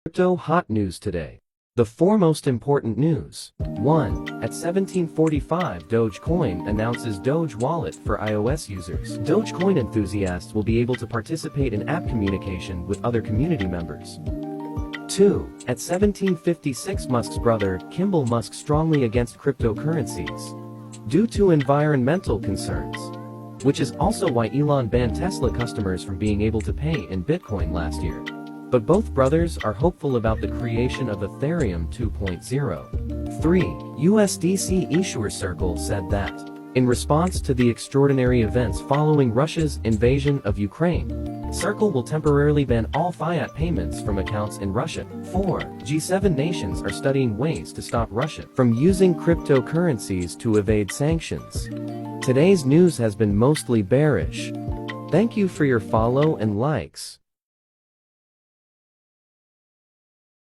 Crypto hot news today. The four most important news. 1. At 1745, Dogecoin announces Doge Wallet for iOS users. Dogecoin enthusiasts will be able to participate in app communication with other community members. 2. At 1756, Musk's brother, Kimball Musk, strongly against cryptocurrencies due to environmental concerns, which is also why Elon banned Tesla customers from being able to pay in Bitcoin last year. But both brothers are hopeful about the creation of Ethereum 2.0. 3. USDC issuer Circle said that, in response to the extraordinary events following Russia's invasion of Ukraine, Circle will temporarily ban all fiat payments from accounts in Russia. 4. G7 nations are studying ways to stop Russia from using cryptocurrencies to evade sanctions. Today's news has been mostly bearish. Thank you for your follow and likes.